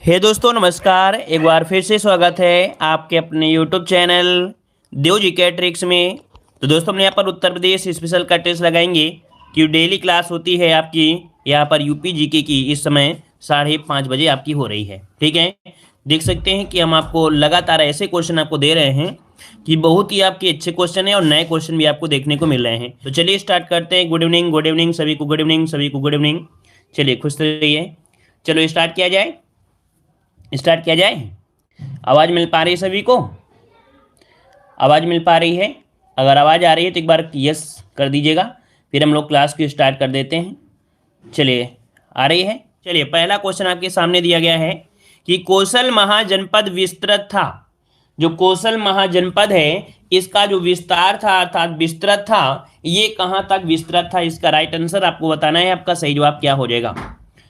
हे दोस्तों नमस्कार। एक बार फिर से स्वागत है आपके अपने यूट्यूब चैनल देव जी के ट्रिक्स में। तो दोस्तों हम यहाँ पर उत्तर प्रदेश स्पेशल का टेस्ट लगाएंगे कि डेली क्लास होती है आपकी यहाँ पर यूपी जीके की। इस समय 5:30 बजे आपकी हो रही है। ठीक है, देख सकते हैं कि हम आपको लगातार ऐसे क्वेश्चन आपको दे रहे हैं कि बहुत ही आपके अच्छे क्वेश्चन है और नए क्वेश्चन भी आपको देखने को मिल रहे हैं। तो चलिए स्टार्ट करते हैं। गुड इवनिंग सभी को, गुड इवनिंग सभी को, गुड इवनिंग। चलिए खुश रहिए। चलो स्टार्ट किया जाए। आवाज़ मिल पा रही है सभी को? आवाज़ मिल पा रही है? अगर आवाज़ आ रही है तो एक बार यस कर दीजिएगा, फिर हम लोग क्लास को स्टार्ट कर देते हैं। चलिए, आ रही है। चलिए, पहला क्वेश्चन आपके सामने दिया गया है कि कौशल महाजनपद विस्तृत था। जो कौशल महाजनपद है इसका जो विस्तार था अर्थात विस्तृत था, ये कहाँ तक विस्तृत था? इसका राइट आंसर आपको बताना है। आपका सही जवाब क्या हो जाएगा?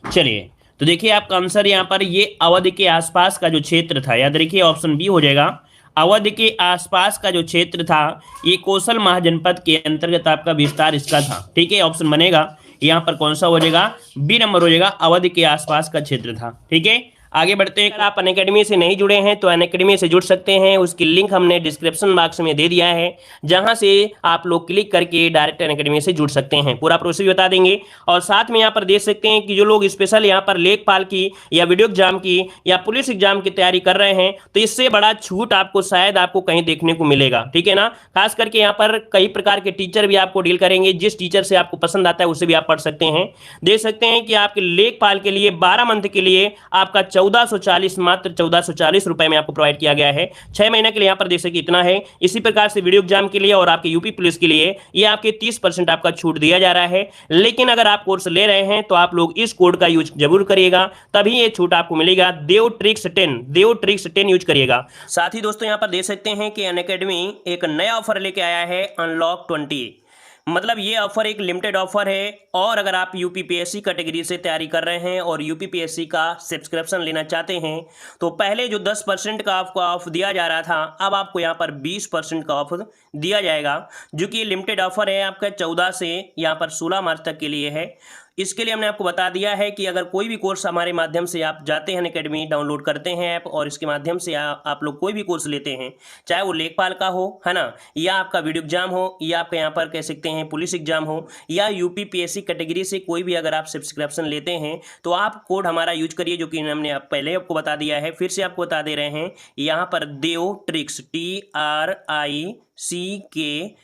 चलिए, तो देखिए आपका आंसर यहाँ पर ये अवध के आसपास का जो क्षेत्र था, याद रखिए ऑप्शन बी हो जाएगा। अवध के आसपास का जो क्षेत्र था ये कौशल महाजनपद के अंतर्गत आपका विस्तार इसका था। ठीक है, ऑप्शन बनेगा यहाँ पर कौन सा हो जाएगा? बी नंबर हो जाएगा, अवध के आसपास का क्षेत्र था। ठीक है, आगे बढ़ते हैं। अगर आप अनअकैडमी से नहीं जुड़े हैं तो अनअकैडमी से जुड़ सकते हैं। उसकी लिंक हमने डिस्क्रिप्शन बॉक्स में दे दिया है, जहां से आप लोग क्लिक करके डायरेक्ट अनअकैडमी से जुड़ सकते हैं। पूरा प्रोसेस बता देंगे। और साथ में यहाँ पर देख सकते हैं कि जो लोग स्पेशल यहाँ पर लेखपाल की या वीडियो एग्जाम की या पुलिस एग्जाम की तैयारी कर रहे हैं, तो इससे बड़ा छूट आपको शायद आपको कहीं देखने को मिलेगा। ठीक है ना? खास करके यहाँ पर कई प्रकार के टीचर भी आपको डील करेंगे। जिस टीचर से आपको पसंद आता है उससे भी आप पढ़ सकते हैं। देख सकते हैं कि आपके लेखपाल के लिए 12 मंथ के लिए आपका 1440, मात्र 1440 रुपए में आपको प्रोवाइड किया गया है। 6 महीने के लिए यहाँ पर देख सकते इतना है। इसी प्रकार से वीडियो एग्जाम के लिए और आपके यूपी पुलिस के लिए ये आपके 30% आपका छूट दिया जा रहा है। लेकिन अगर आप कोर्स ले रहे हैं तो आप लोग इस कोड का यूज जरूर करिएगा, तभी ये छूट आपको मिलेगा। देव ट्रिक्स 10 यूज करिएगा। साथ ही दोस्तों यहाँ पर देख सकते हैं कि अनअकैडमी एक नया ऑफर लेके आया है, अनलॉक 20। मतलब ये ऑफर एक लिमिटेड ऑफर है। और अगर आप यूपीपीएससी कैटेगरी से तैयारी कर रहे हैं और यूपीपीएससी का सब्सक्रिप्शन लेना चाहते हैं, तो पहले जो 10% का आपको ऑफ दिया जा रहा था, अब आपको यहाँ पर 20% का ऑफ दिया जाएगा, जो कि लिमिटेड ऑफर है आपका 14 से यहाँ पर 16 मार्च तक के लिए है। इसके लिए हमने आपको बता दिया है कि अगर कोई भी कोर्स हमारे माध्यम से आप जाते हैं, अनअकैडमी डाउनलोड करते हैं ऐप, और इसके माध्यम से आप लोग कोई भी कोर्स लेते हैं, चाहे वो लेखपाल का हो, है ना, या आपका वीडियो एग्जाम हो, या आपका यहाँ पर कह सकते हैं पुलिस एग्जाम हो, या यूपीपीएससी कैटेगरी से कोई भी अगर आप सब्सक्रिप्शन लेते हैं, तो आप कोड हमारा यूज करिए, जो कि हमने पहले आपको बता दिया है। फिर से आपको बता दे रहे हैं, यहाँ पर देव ट्रिक्स TRICKS10,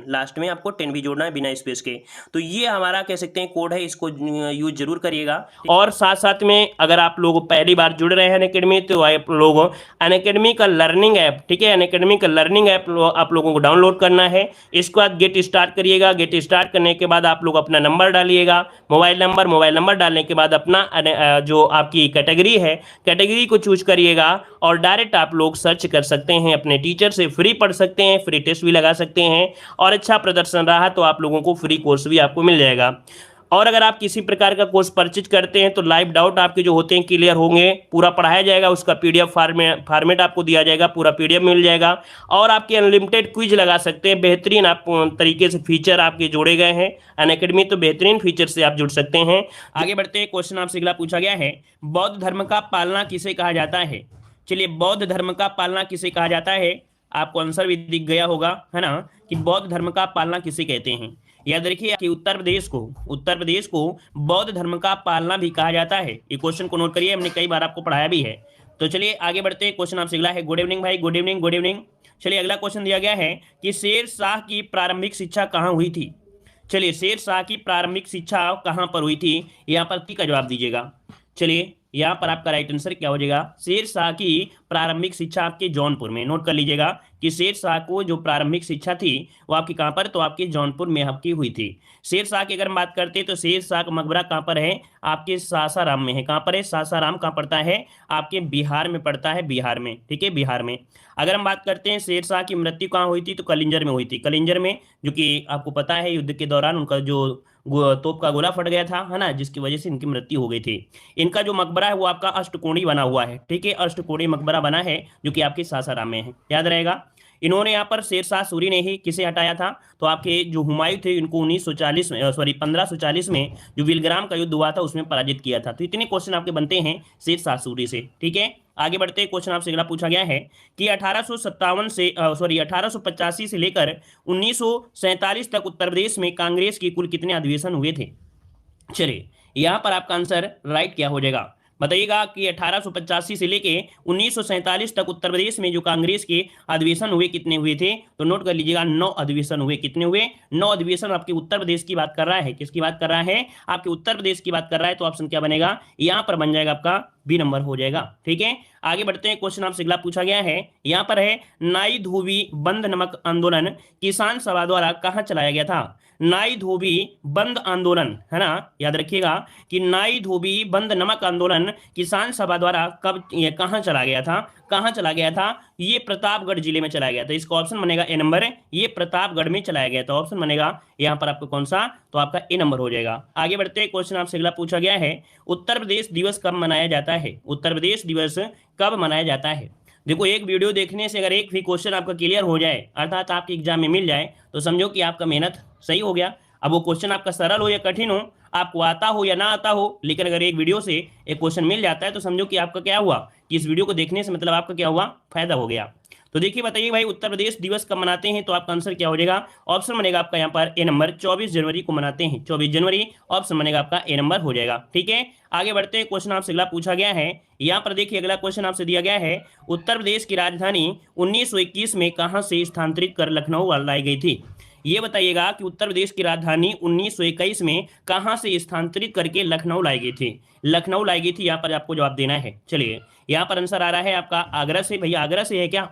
लास्ट में आपको 10 भी जोड़ना है बिना स्पेस के। तो ये हमारा कह सकते हैं कोड है, इसको यूज जरूर करिएगा। और साथ साथ में अगर आप लोग पहली बार जुड़ रहे हैं अनअकैडमी, तो आप लोग अनअकैडमी का लर्निंग ऐप, ठीक है, अनअकैडमी का लर्निंग ऐप आप लोगों को डाउनलोड करना है। इसके बाद गेट स्टार्ट करिएगा। गेट स्टार्ट करने के बाद आप लोग अपना नंबर डालिएगा, मोबाइल नंबर डालने के बाद अपना जो आपकी कैटेगरी है, कैटेगरी को चूज करिएगा और डायरेक्ट आप लोग सर्च कर सकते हैं। अपने टीचर से फ्री पढ़ सकते हैं, फ्री टेस्ट भी लगा सकते हैं, और अच्छा प्रदर्शन रहा तो आप लोगों को फ्री कोर्स भी आपको मिल जाएगा। और अगर आप किसी प्रकार का कोर्स परचेज करते हैं तो लाइव डाउट आपके जो होते हैं क्लियर होंगे, पूरा पढ़ाया जाएगा। उसका पीडीएफ फॉर्मेट आपको दिया जाएगा, पूरा पीडीएफ मिल जाएगा। और आपके अनलिमिटेड क्विज लगा सकते हैं। बेहतरीन आप तरीके से फीचर आपके जोड़े गए हैं अनअकैडमी, तो बेहतरीन फीचर से आप जुड़ सकते हैं। आगे बढ़ते हैं। क्वेश्चन आपसे अगला पूछा गया है, बौद्ध धर्म का पालना किसे कहा जाता है? चलिए, बौद्ध धर्म का पालना किसे कहा जाता है? आपको आंसर भी दिख गया होगा, है ना, कि बौद्ध धर्म का पालना किसे कहते हैं। याद रखिए कि उत्तर प्रदेश को बौद्ध धर्म का पालना भी कहा जाता है। ये क्वेश्चन को नोट करिए, हमने कई बार आपको पढ़ाया भी है। तो चलिए आगे बढ़ते हैं। क्वेश्चन आपसे अगला है, गुड इवनिंग भाई, गुड इवनिंग। चलिए, अगला क्वेश्चन दिया गया है कि शेर शाह की प्रारंभिक शिक्षा कहाँ हुई थी? चलिए, शेर शाह की प्रारंभिक शिक्षा कहाँ पर हुई थी? यहाँ पर टी का जवाब दीजिएगा। चलिए, यहाँ पर आपका राइट आंसर क्या हो जाएगा? शेर शाह की प्रारंभिक शिक्षा आपके जौनपुर में। नोट कर लीजिएगा कि शेर शाह को जो प्रारंभिक शिक्षा थी वो आपकी कहाँ पर? तो आपके जौनपुर में आपकी हुई थी। शेर शाह की अगर हम बात करते हैं तो शेर शाह का मकबरा कहाँ पर है? आपके सासाराम में है। कहाँ पर है? सासाराम कहाँ पड़ता है? आपके बिहार में पड़ता है, बिहार में। ठीक है, बिहार में। अगर हम बात करते हैं शेर शाह की मृत्यु कहाँ हुई थी, तो कलिंजर में हुई थी। कलिंजर में, जो कि आपको पता है युद्ध के दौरान उनका जो तोप का गोला फट गया था, है ना, जिसकी वजह से इनकी मृत्यु हो गई थी। इनका जो मकबरा है वो आपका अष्टकोणी बना हुआ है। ठीक है, अष्टकोणी मकबरा बना है, जो कि आपके सासाराम में है, याद रहेगा। इन्होंने यहाँ पर शेरशाह सूरी ने ही किसे हटाया था, तो आपके जो हुमायूं थे इनको 1940 में, सॉरी 1540 में जो विलग्राम का युद्ध हुआ था उसमें पराजित किया था। तो इतने क्वेश्चन आपके बनते हैं शेरशाह सूरी से। ठीक है, आगे बढ़ते हैं। क्वेश्चन आपसे अगला पूछा गया है कि 1885 से लेकर 1947 तक उत्तर प्रदेश में कांग्रेस की कुल कितने अधिवेशन हुए थे। चलिए यहां पर आपका आंसर राइट क्या हो जाएगा, बताइएगा कि 1885 से लेके 1947 तक उत्तर प्रदेश में जो कांग्रेस के अधिवेशन हुए कितने हुए थे, तो नोट कर लीजिएगा 9 अधिवेशन हुए। कितने हुए? 9 अधिवेशन। आपके उत्तर प्रदेश की बात कर रहा है, किसकी बात कर रहा है? आपके उत्तर प्रदेश की बात कर रहा है। तो ऑप्शन क्या बनेगा, यहां पर बन जाएगा आपका बी नंबर हो जाएगा। ठीक है, आगे बढ़ते हैं। क्वेश्चन आपसे अगला पूछा गया है, यहां पर है नाई धोबी बंद नमक आंदोलन किसान सभा द्वारा कहां चलाया गया था। नाई धोबी बंद आंदोलन, है ना, याद रखिएगा कि नाई धोबी बंद नमक आंदोलन किसान सभा द्वारा कब कहां चला गया था, कहां चला गया था? ये प्रतापगढ़ जिले में चलाया गया था। इसका ऑप्शन बनेगा ए नंबर, ये प्रतापगढ़ में चलाया गया था। ऑप्शन बनेगा यहां पर आपको कौन सा, तो आपका ए नंबर हो जाएगा। आगे बढ़ते हैं। क्वेश्चन आपसे अगला पूछा गया है, उत्तर प्रदेश दिवस कब मनाया जाता है। उत्तर प्रदेश दिवस कब मनाया जाता है। देखो एक वीडियो देखने से अगर एक भी क्वेश्चन आपका क्लियर हो जाए, अर्थात आपके एग्जाम में मिल जाए, तो समझो कि आपका मेहनत सही हो गया। अब वो क्वेश्चन आपका सरल हो या कठिन हो, आपको आता हो या ना आता हो, लेकिन अगर एक वीडियो से एक क्वेश्चन मिल जाता है तो समझो कि आपका क्या हुआ, कि इस वीडियो को देखने से मतलब आपका क्या हुआ, फायदा हो गया। तो देखिए बताइए भाई, उत्तर प्रदेश दिवस कब मनाते हैं, तो आपका आंसर क्या हो जाएगा, ऑप्शन बनेगा आपका यहाँ पर ए नंबर, 24 जनवरी को मनाते हैं। 24 जनवरी, ऑप्शन बनेगा आपका ए नंबर हो जाएगा। ठीक है, आगे बढ़ते हैं। क्वेश्चन आपसे अगला पूछा गया है, यहाँ पर देखिए अगला क्वेश्चन आपसे दिया गया है, उत्तर प्रदेश की राजधानी 1921 में कहां से स्थानांतरित कर लखनऊ लाई गई थी। ये बताइएगा कि उत्तर प्रदेश की राजधानी 1921 में कहां से स्थानांतरित करके लखनऊ लाई गई थी। लखनऊ लाई गई थी, यहाँ पर आपको जवाब देना है। चलिए यहाँ पर आंसर आ रहा है आपका आगरा से। भैया आगरा से है क्या?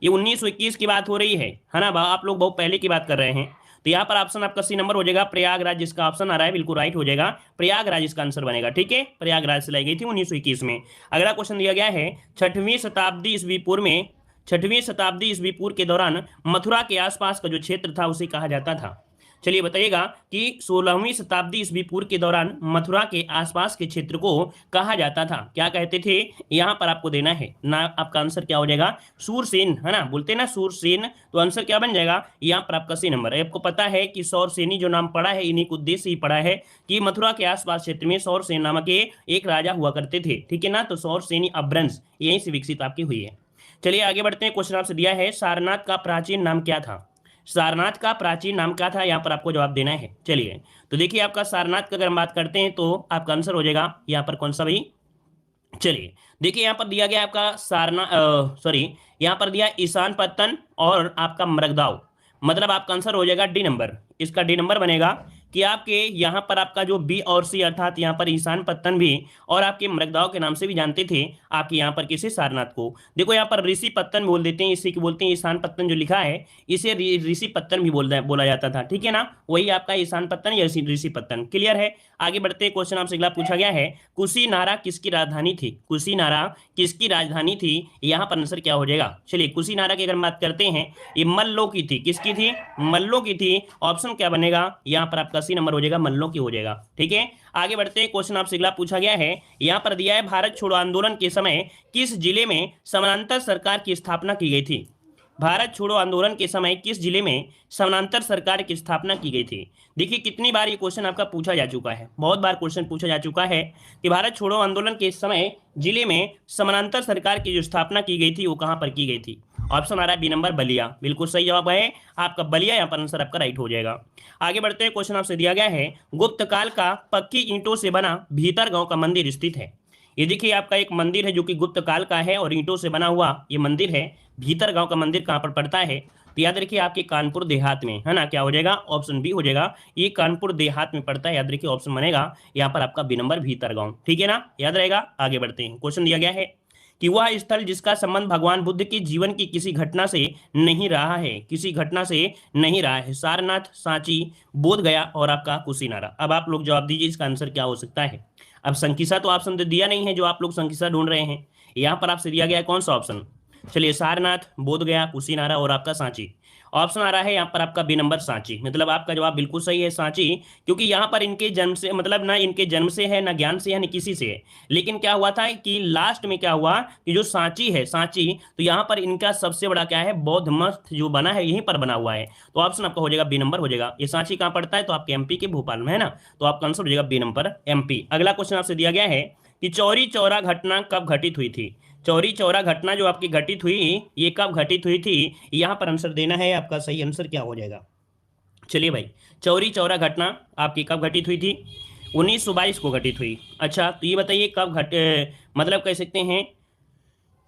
ये 1921 की बात हो रही है ना, आप लोग बहुत पहले की बात कर रहे हैं। तो यहाँ पर ऑप्शन आपका सी नंबर हो जाएगा, प्रयागराज, जिसका ऑप्शन आ रहा है बिल्कुल राइट हो जाएगा, प्रयागराज इसका आंसर बनेगा। ठीक है, प्रयागराज से लाई गई थी 1921 में। अगला क्वेश्चन दिया गया है, 6वीं शताब्दी ईस्वी पूर्व में, 6वीं शताब्दी ईस्वी पूर्व के दौरान मथुरा के आसपास का जो क्षेत्र था उसे कहा जाता था। चलिए बताइएगा कि 16वीं शताब्दी ईस्वी पूर्व के दौरान मथुरा के आसपास के क्षेत्र को कहा जाता था, क्या कहते थे, यहां पर आपको देना है ना। आपका आंसर क्या हो जाएगा, सूरसेन, है ना, बोलते हैं ना सूरसेन। तो आंसर क्या बन जाएगा, यहां पर आपका सी नंबर है। आपको पता है कि सौरसेनी जो नाम पड़ा है, इन्हीं को उद्देश्य से ही पड़ा है कि मथुरा के आसपास क्षेत्र में सौरसेन नामक एक राजा हुआ करते थे। ठीक है ना, तो सौरसेनी अपभ्रंश यहीं से विकसित आपकी हुई है। चलिए आगे बढ़ते हैं। क्वेश्चन आपसे दिया है, सारनाथ का प्राचीन नाम क्या था। सारनाथ का प्राचीन नाम क्या था, यहाँ पर आपको जवाब देना है। चलिए तो देखिए आपका सारनाथ का अगर हम बात करते हैं तो आपका आंसर हो जाएगा यहाँ पर कौन सा भाई। चलिए देखिए यहाँ पर दिया गया आपका यहाँ पर दिया ईशान पत्तन और आपका मृगदाव, मतलब आपका आंसर हो जाएगा डी नंबर। इसका डी नंबर बनेगा कि आपके यहाँ पर आपका जो बी और सी, अर्थात यहाँ पर ईशान पत्तन भी और आपके मृगदाव के नाम से भी जानते थे आपके यहाँ पर किसे, सारनाथ को। देखो यहाँ पर ऋषि पत्तन बोल देते हैं, इसी को बोलते हैं ईशान पत्तन जो लिखा है इसे ऋषि पत्तन भी बोला जाता था। ठीक है ना, वही आपका ईशान पत्तन या ऋषि पत्तन। क्लियर है, आगे बढ़ते हैं। क्वेश्चन आपसे अगला पूछा गया है, कुशीनारा किसकी राजधानी थी। कुशीनारा किसकी राजधानी थी, यहाँ पर आंसर क्या हो जाएगा। चलिए कुशीनारा की अगर बात करते हैं, ये मल्लों की थी। किसकी थी, मल्लों की थी। ऑप्शन क्या बनेगा, यहाँ पर आपका सी नंबर हो जाएगा, मल्लों की हो जाएगा। ठीक है, आगे बढ़ते हैं। क्वेश्चन आपसे अगला पूछा गया है, यहाँ पर दिया है, भारत छोड़ो आंदोलन के समय किस जिले में समानांतर सरकार की स्थापना की गई थी। भारत छोड़ो आंदोलन के समय किस जिले में समानांतर सरकार की स्थापना की गई थी। देखिए कितनी बार ये क्वेश्चन आपका पूछा जा चुका है, बहुत बार क्वेश्चन पूछा जा चुका है कि भारत छोड़ो आंदोलन के समय जिले में समानांतर सरकार की जो स्थापना की गई थी वो कहां पर की गई थी। ऑप्शन आ रहा है बी नंबर, बलिया। बिल्कुल सही जवाब है आपका बलिया, यहाँ पर आंसर आपका राइट हो जाएगा। आगे बढ़ते हैं। क्वेश्चन आपसे दिया गया है, गुप्त काल का पक्की ईंटों से बना भीतर गांव का मंदिर स्थित है। ये देखिए आपका एक मंदिर है जो कि गुप्त काल का है और ईंटों से बना हुआ ये मंदिर है। भीतर गांव का मंदिर कहां पर पड़ता है, तो याद रखिए आपके कानपुर देहात में, है ना। क्या हो जाएगा, ऑप्शन बी हो जाएगा, ये कानपुर देहात में पड़ता है। याद रखिए ऑप्शन बनेगा यहाँ पर आपका बी नंबर, भीतर गांव। ठीक है ना, याद रहेगा। आगे बढ़ते हैं। क्वेश्चन दिया गया है कि वह स्थल जिसका संबंध भगवान बुद्ध के जीवन की किसी घटना से नहीं रहा है, किसी घटना से नहीं रहा है। सारनाथ, सांची, बोध गया और आपका कुशीनारा। अब आप लोग जवाब दीजिए इसका आंसर क्या हो सकता है। अब संकिसा तो ऑप्शन दिया नहीं है, जो आप लोग संकिसा ढूंढ रहे हैं, यहाँ पर आपसे दिया गया है कौन सा ऑप्शन। चलिए सारनाथ, बोध गया, कुशीनारा और आपका सांची। ऑप्शन आ रहा है यहाँ पर आपका बी नंबर सांची, मतलब आपका जवाब बिल्कुल सही है सांची, क्योंकि यहाँ पर इनके जन्म से मतलब ना इनके जन्म से है ना ज्ञान से है ना किसी से है। लेकिन क्या हुआ था कि लास्ट में क्या हुआ कि जो सांची है सांची, तो यहाँ पर इनका सबसे बड़ा क्या है बौद्ध मठ जो बना है यहीं पर बना हुआ है। तो ऑप्शन आपका हो जाएगा बी नंबर हो जाएगा। ये सांची कहाँ पड़ता है, तो आपके एमपी के भोपाल में है ना, तो आपका आंसर हो जाएगा बी नंबर एमपी। अगला क्वेश्चन आपसे दिया गया है कि चौरी चौरा घटना कब घटित हुई थी। चौरी चौरा घटना जो आपकी घटित हुई ये कब घटित हुई थी, यहाँ पर आंसर देना है। आपका सही आंसर क्या हो जाएगा, चलिए भाई, चौरी चौरा घटना आपकी कब घटित हुई थी, 1922 को घटित हुई। अच्छा तो ये बताइए कब मतलब कह सकते हैं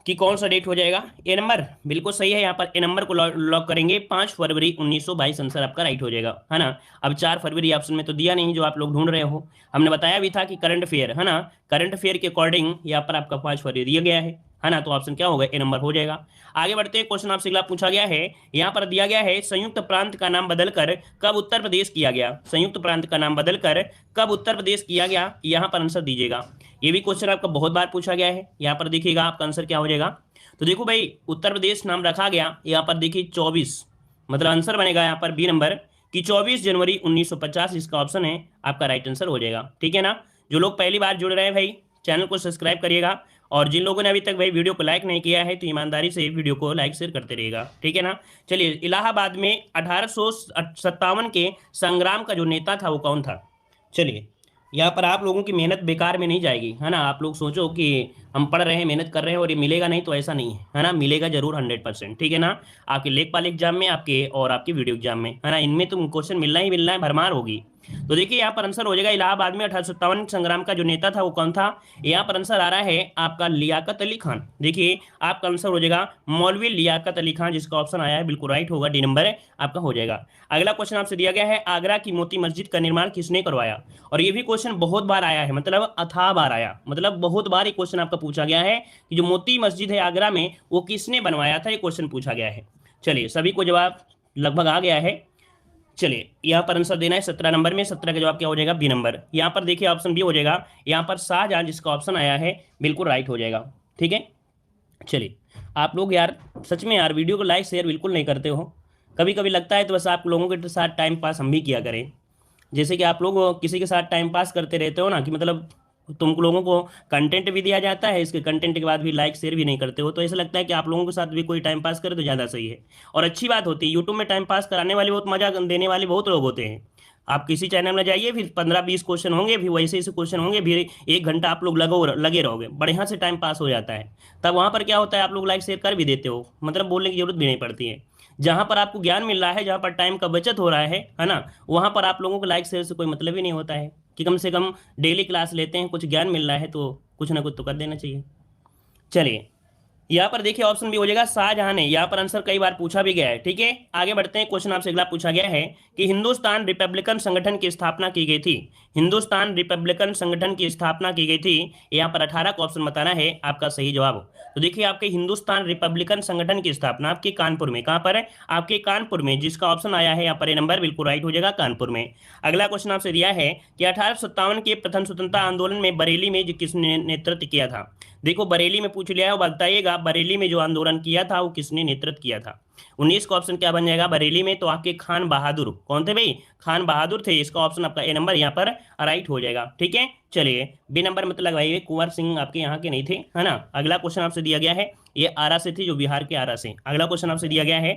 कि कौन सा डेट हो जाएगा, ए नंबर बिल्कुल सही है। यहाँ पर ए नंबर को लॉक करेंगे, 5 फरवरी 1922 आंसर आपका राइट हो जाएगा, है ना। अब 4 फरवरी ऑप्शन में तो दिया नहीं जो आप लोग ढूंढ रहे हो, हमने बताया भी था कि करंट अफेयर है ना, करंट अफेयर के अकॉर्डिंग यहाँ पर आपका 5 फरवरी दिया गया है ना, तो ऑप्शन क्या होगा, ए नंबर हो जाएगा। आगे बढ़ते हैं, क्वेश्चन आपसे अगला पूछा गया है, यहाँ पर दिया गया है संयुक्त प्रांत का नाम बदलकर कब उत्तर प्रदेश किया गया। संयुक्त प्रांत का नाम बदलकर कब उत्तर प्रदेश किया गया, यहाँ पर आंसर दीजिएगा। ये भी क्वेश्चन आपका बहुत बार पूछा गया है, यहाँ पर देखिएगा आपका आंसर क्या हो जाएगा। तो देखो भाई उत्तर प्रदेश नाम रखा गया, यहाँ पर देखिए 24, मतलब आंसर बनेगा यहाँ पर बी नंबर कि 24 जनवरी 1950 इसका ऑप्शन है आपका राइट आंसर हो जाएगा, ठीक है ना। जो लोग पहली बार जुड़ रहे हैं भाई चैनल को सब्सक्राइब करिएगा, और जिन लोगों ने अभी तक भाई वीडियो को लाइक नहीं किया है तो ईमानदारी से वीडियो को लाइक शेयर करते रहिएगा, ठीक है ना। चलिए, इलाहाबाद में 1857 के संग्राम का जो नेता था वो कौन था। चलिए, यहाँ पर आप लोगों की मेहनत बेकार में नहीं जाएगी, है ना। आप लोग सोचो कि हम पढ़ रहे हैं मेहनत कर रहे हैं और ये मिलेगा नहीं, तो ऐसा नहीं है ना, मिलेगा जरूर 100%, ठीक है ना। आपके लेखपाल एग्जाम में आपके और आपके वीडियो एग्जाम में, है ना, इनमें तो क्वेश्चन मिलना ही मिलना है, भरमार होगी। तो देखिए यहाँ पर आंसर हो जाएगा इलाहाबाद में 1857 संग्राम का जो नेता था वो कौन था। यहाँ पर आंसर आ रहा है आपका लियाकत अली खान। देखिए आपका आंसर हो जाएगा मौलवी लियाकत अली खान, जिसका ऑप्शन आया है बिल्कुल राइट होगा, डी नंबर आपका हो जाएगा। अगला क्वेश्चन आपसे दिया गया है, आगरा की मोती मस्जिद का निर्माण किसने करवाया। और ये भी क्वेश्चन बहुत बार आया है, मतलब अथाह बार आया, मतलब बहुत बार ये क्वेश्चन आपका पूछा गया है कि जो मोती मस्जिद है आगरा में वो किसने बनवाया था, ये क्वेश्चन पूछा गया है। चलिए सभी को जवाब लगभग आ गया है। चलिए यहाँ पर आंसर देना है 17 नंबर में, 17 का जवाब क्या हो जाएगा, बी नंबर। यहाँ पर देखिए ऑप्शन बी हो जाएगा, यहाँ पर शाहजहां जिसका ऑप्शन आया है बिल्कुल राइट हो जाएगा, ठीक है। चलिए, आप लोग यार सच में यार वीडियो को लाइक शेयर बिल्कुल नहीं करते हो, कभी कभी लगता है तो बस आप लोगों के साथ टाइम पास हम भी किया करें। जैसे कि आप लोग किसी के साथ टाइम पास करते रहते हो ना, कि मतलब तुम लोगों को कंटेंट भी दिया जाता है, इसके कंटेंट के बाद भी लाइक शेयर भी नहीं करते हो, तो ऐसा लगता है कि आप लोगों के साथ भी कोई टाइम पास करे तो ज़्यादा सही है और अच्छी बात होती है। यूट्यूब में टाइम पास कराने वाले बहुत मजा देने वाले बहुत लोग होते हैं। आप किसी चैनल में जाइए, फिर 15-20 क्वेश्चन होंगे, फिर वैसे ऐसे क्वेश्चन होंगे, फिर 1 घंटा आप लोग लगे रहोगे, बढ़िया से टाइम पास हो जाता है। तब वहाँ पर क्या होता है, आप लोग लाइक शेयर कर भी देते हो, मतलब बोलने की जरूरत भी नहीं पड़ती है। जहाँ पर आपको ज्ञान मिल रहा है, जहाँ पर टाइम का बचत हो रहा है ना, वहाँ पर आप लोगों को लाइक शेयर से कोई मतलब ही नहीं होता है, कि कम से कम डेली क्लास लेते हैं, कुछ ज्ञान मिल रहा है तो कुछ ना कुछ तो कर देना चाहिए। चलिए, यहाँ पर देखिए ऑप्शन भी हो जाएगा शाहजहां ने, यहाँ पर आंसर कई बार पूछा भी गया है, ठीक है। आगे बढ़ते हैं, क्वेश्चन आपसे अगला पूछा गया है कि हिंदुस्तान रिपब्लिकन संगठन की स्थापना की गई थी। हिंदुस्तान रिपब्लिकन संगठन की स्थापना की गई थी, यहाँ पर 18 का ऑप्शन बताना है आपका सही जवाब। तो देखिए आपके हिंदुस्तान रिपब्लिकन संगठन की स्थापना आपके कानपुर में, कहाँ पर है, आपके कानपुर में, जिसका ऑप्शन आया है यहाँ पर ए नंबर बिल्कुल राइट हो जाएगा, कानपुर में। अगला क्वेश्चन आपसे दिया है कि 1857 के प्रथम स्वतंत्रता आंदोलन में बरेली में किसने नेतृत्व किया था। देखो बरेली में पूछ लिया है, बताइएगा बरेली में जो आंदोलन किया था वो किसने नेतृत्व किया था। 19 का ऑप्शन क्या बन जाएगा बरेली में, तो आपके खान बहादुर, कौन थे भाई, खान बहादुर थे, इसका ऑप्शन आपका ए नंबर यहाँ पर राइट हो जाएगा, ठीक है। चलिए, बी नंबर मतलब भाई कुंवर सिंह आपके यहाँ के नहीं थे, है ना। अगला क्वेश्चन आपसे दिया गया है, ये आरा से थी, जो बिहार के आरा से। अगला क्वेश्चन आपसे दिया गया है,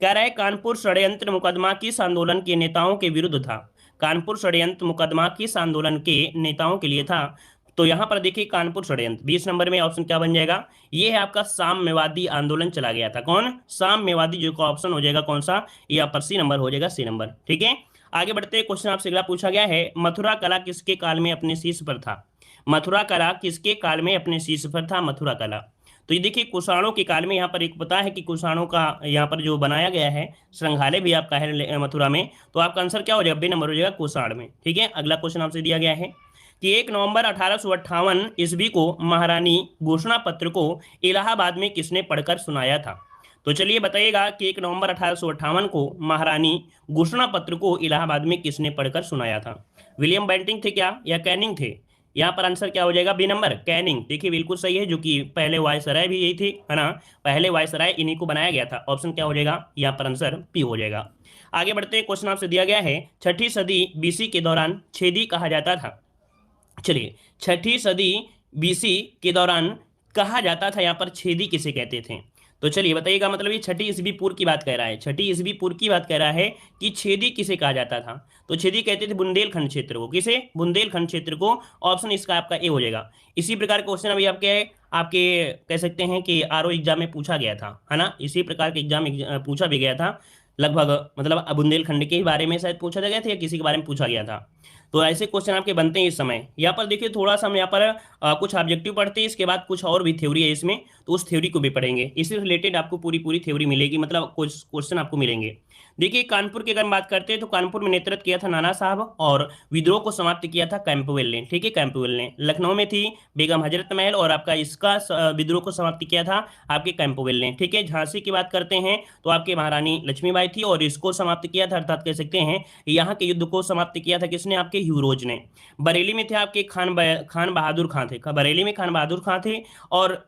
कह रहा है कानपुर षड्यंत्र मुकदमा किस आंदोलन के नेताओं के विरुद्ध था। कानपुर षड्यंत्र मुकदमा किस आंदोलन के नेताओं के लिए था। तो यहां पर देखिए कानपुर षड्यंत्र 20 नंबर में ऑप्शन क्या बन जाएगा, ये है आपका साम्यवादी आंदोलन चला गया था, कौन, साम्यवादी, जो का ऑप्शन हो जाएगा कौन सा, यहाँ पर सी नंबर हो जाएगा, सी नंबर, ठीक है। आगे बढ़ते हैं, क्वेश्चन आपसे अगला पूछा गया है, मथुरा कला किसके काल में अपने शीर्ष पर था। मथुरा कला किसके काल में अपने शीर्ष पर था, मथुरा कला। तो ये देखिए कुषाणों के काल में, यहाँ पर एक पता है कि कुषाणों का यहाँ पर जो बनाया गया है संग्रहालय भी आपका है मथुरा में, तो आपका आंसर क्या हो जाएगा, बी नंबर हो जाएगा कुषाण में, ठीक है। अगला क्वेश्चन आपसे दिया गया है कि 1 नवंबर 1858 ईस्वी को महारानी घोषणा पत्र को इलाहाबाद में किसने पढ़कर सुनाया था। तो चलिए बताइएगा कि 1 नवंबर 1858 को महारानी घोषणा पत्र को इलाहाबाद में किसने पढ़कर सुनाया था। विलियम बेंटिंग थे क्या, या कैनिंग थे, यहाँ पर आंसर क्या हो जाएगा, बी नंबर कैनिंग। देखिए बिल्कुल सही है, जो कि पहले वायसराय भी यही थी, है ना, पहले वायसराय इन्हीं को बनाया गया था। ऑप्शन क्या हो जाएगा, यहाँ पर आंसर पी हो जाएगा। आगे बढ़ते हैं, क्वेश्चन आपसे दिया गया है, छठी सदी बीसी के दौरान छेदी कहा जाता था। चलिए, छठी सदी बीसी के दौरान कहा जाता था, यहाँ पर छेदी किसे कहते थे। तो चलिए बताइएगा, मतलब ये छठी ईसवी पूर्व की बात कह रहा है, छठी ईसवी पूर्व की बात कह रहा है कि छेदी किसे कहा जाता था। तो छेदी कहते थे बुंदेलखंड क्षेत्र को, किसे, बुंदेलखंड क्षेत्र को। ऑप्शन इसका आपका ए हो जाएगा। इसी प्रकार क्वेश्चन अभी आपके आपके कह सकते हैं कि आरओ एग्जाम में पूछा गया था, है ना, इसी प्रकार के एग्जाम पूछा भी गया था लगभग, मतलब बुंदेलखंड के ही बारे में शायद पूछा गया था या किसी के बारे में पूछा गया था। तो ऐसे क्वेश्चन आपके बनते हैं इस समय। यहाँ पर देखिए थोड़ा सा हम यहाँ पर कुछ ऑब्जेक्टिव पढ़ते हैं, इसके बाद कुछ और भी थ्योरी है इसमें, तो उस थ्योरी को भी पढ़ेंगे, इससे रिलेटेड आपको पूरी पूरी थ्योरी मिलेगी, मतलब कुछ क्वेश्चन आपको मिलेंगे। देखिए कानपुर की अगर हम बात करते हैं तो कानपुर में नेतृत्व किया था नाना साहब, और विद्रोह को समाप्त किया था कैंपवेल ने। ठीक है, कैंपवेल ने। लखनऊ में थी बेगम हजरत महल, और आपका इसका विद्रोह को समाप्त किया था आपके कैंपवेल ने। ठीक है, झांसी की बात करते हैं तो आपके महारानी लक्ष्मीबाई थी, और इसको समाप्त किया था, अर्थात कह सकते हैं यहाँ के युद्ध को समाप्त किया था किसने, आपके ह्यूरोज ने। बरेली में थे आपके खान बहादुर खां थे, बरेली में खान बहादुर खां थे, और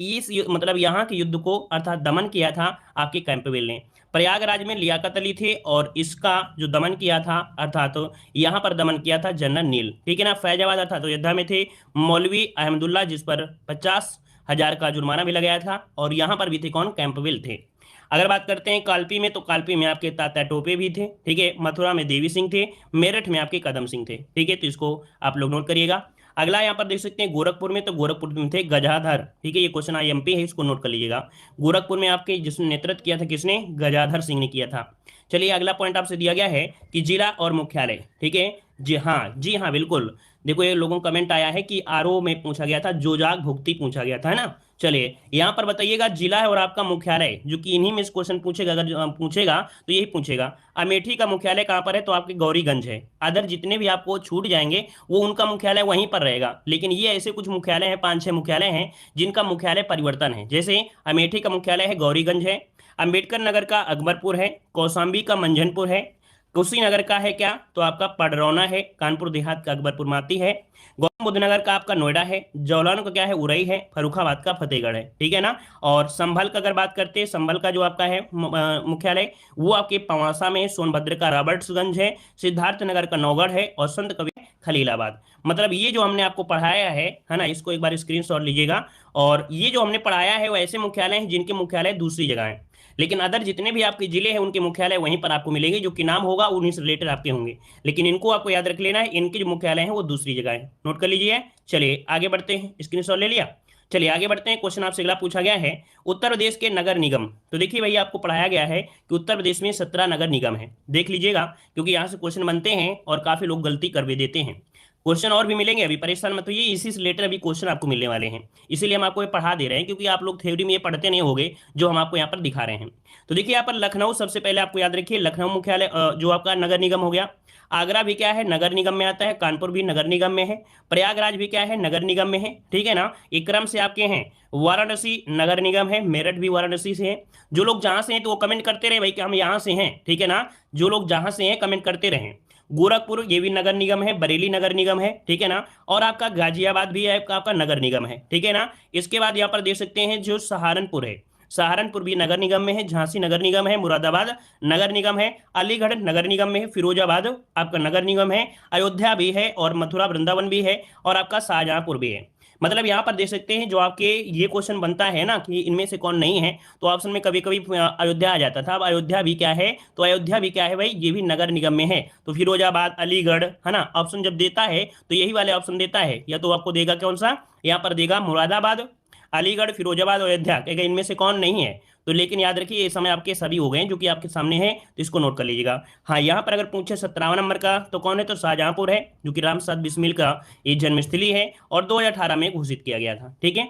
मतलब यहाँ के युद्ध को अर्थात दमन किया था आपके कैंपवेल ने। प्रयागराज में लियाकत अली थे, और इसका जो दमन किया था अर्थात तो यहाँ पर दमन किया था जनरल नील। ठीक है ना। फैजाबाद अर्थात अयोध्या में थे मौलवी अहमदुल्ला, जिस पर 50,000 का जुर्माना भी लगाया था, और यहाँ पर भी थे कौन, कैंपवेल थे। अगर बात करते हैं कालपी में, तो कालपी में आपके तात्या टोपे भी थे। ठीक है, मथुरा में देवी सिंह थे, मेरठ में आपके कदम सिंह थे। ठीक है, तो इसको आप लोग नोट करिएगा। अगला यहाँ पर देख सकते हैं गोरखपुर में, तो गोरखपुर में थे गजाधर। ठीक है, ये क्वेश्चन आईएमपी है, इसको नोट कर लीजिएगा। गोरखपुर में आपके जिसने नेतृत्व किया था किसने, गजाधर सिंह ने किया था। चलिए अगला पॉइंट आपसे दिया गया है कि जिला और मुख्यालय। ठीक है, जी हाँ, जी हाँ बिल्कुल। देखो ये लोगों का कमेंट आया है कि आरओ में पूछा गया था, जोजाग भुक्ति पूछा गया था, है ना। चलिए यहाँ पर बताइएगा जिला है और आपका मुख्यालय, जो कि इन्हीं में इस क्वेश्चन पूछेगा, अगर पूछेगा तो यही पूछेगा। अमेठी का मुख्यालय कहाँ पर है, तो आपके गौरीगंज है। अदर जितने भी आपको छूट जाएंगे वो उनका मुख्यालय वहीं पर रहेगा, लेकिन ये ऐसे कुछ मुख्यालय हैं, 5-6 मुख्यालय हैं जिनका मुख्यालय परिवर्तन है। जैसे अमेठी का मुख्यालय है गौरीगंज है, अंबेडकर नगर का अकबरपुर है, कौशाम्बी का मंझनपुर है, कुशीनगर का है क्या, तो आपका पडरौना है, कानपुर देहात का अकबरपुर माती है, गौतम बुद्ध नगर का आपका नोएडा है, जौलानो का क्या है, उरई है, फर्रुखाबाद का फतेहगढ़ है। ठीक है ना। और संभल का अगर बात करते हैं, संभल का जो आपका है मुख्यालय वो आपके पवासा में है, सोनभद्र का रॉबर्ट्सगंज है, सिद्धार्थ नगर का नौगढ़ है, और संत कबीर खलीलाबाद। मतलब ये जो हमने आपको पढ़ाया है ना, इसको एक बार स्क्रीनशॉट लीजिएगा। और ये जो हमने पढ़ाया है वो ऐसे मुख्यालय हैं जिनके मुख्यालय दूसरी जगह है, लेकिन अदर जितने भी आपके जिले हैं उनके मुख्यालय वहीं पर आपको मिलेंगे, जो कि नाम होगा उन्हीं से रिलेटेड आपके होंगे, लेकिन इनको आपको याद रख लेना है, इनके जो मुख्यालय हैं वो दूसरी जगह है, नोट कर लीजिए। चलिए आगे बढ़ते हैं, स्क्रीनशॉट ले लिया। चलिए आगे बढ़ते हैं, क्वेश्चन आपसे अगला पूछा गया है उत्तर प्रदेश के नगर निगम। तो देखिए भैया आपको पढ़ाया गया है कि उत्तर प्रदेश में 17 नगर निगम है, देख लीजिएगा, क्योंकि यहाँ से क्वेश्चन बनते हैं और काफी लोग गलती कर भी देते हैं। क्वेश्चन और भी मिलेंगे, अभी परेशान मत होइए, इसी से रिलेटेड अभी क्वेश्चन आपको मिलने वाले हैं, इसीलिए हम आपको ये पढ़ा दे रहे हैं, क्योंकि आप लोग थ्योरी में ये पढ़ते नहीं होंगे जो हम आपको यहाँ पर दिखा रहे हैं। तो देखिए यहाँ पर लखनऊ सबसे पहले आपको याद रखिए, लखनऊ मुख्यालय जो आपका नगर निगम हो गया। आगरा भी क्या है, नगर निगम में आता है, कानपुर भी नगर निगम में है, प्रयागराज भी क्या है, नगर निगम में है। ठीक है ना। एक क्रम से आपके हैं, वाराणसी नगर निगम है, मेरठ भी वाराणसी से है। जो लोग जहां से हैं तो वो कमेंट करते रहे भाई कि हम यहाँ से हैं। ठीक है ना, जो लोग जहां से हैं कमेंट करते रहें। गोरखपुर ये भी नगर निगम है, बरेली नगर निगम है। ठीक है ना। और आपका गाजियाबाद भी है, आपका नगर निगम है। ठीक है ना। इसके बाद यहाँ पर देख सकते हैं जो सहारनपुर है, सहारनपुर भी नगर निगम में है, झांसी नगर निगम है, मुरादाबाद नगर निगम है, अलीगढ़ नगर निगम में है, फिरोजाबाद आपका नगर निगम है, अयोध्या भी है, और मथुरा वृंदावन भी है, और आपका शाहजहांपुर भी है। मतलब यहाँ पर देख सकते हैं जो आपके ये क्वेश्चन बनता है ना कि इनमें से कौन नहीं है, तो ऑप्शन में कभी कभी अयोध्या आ जाता था। अब अयोध्या भी क्या है, तो अयोध्या भी क्या है भाई, ये भी नगर निगम में है। तो फिरोजाबाद, अलीगढ़, है ना, ऑप्शन जब देता है तो यही वाले ऑप्शन देता है, या तो आपको देगा कौन सा, यहाँ पर देगा मुरादाबाद, अलीगढ़, फिरोजाबाद, अयोध्या, कहेगा इनमें से कौन नहीं है। तो लेकिन याद रखिए ये समय आपके सभी हो गए हैं जो कि आपके सामने है, तो इसको नोट कर लीजिएगा। हाँ, यहाँ पर अगर पूछे 17वां नंबर का तो कौन है, तो शाहजहांपुर है, जो कि राम प्रसाद बिस्मिल का ये जन्मस्थली है, और 2018 में घोषित किया गया था। ठीक है।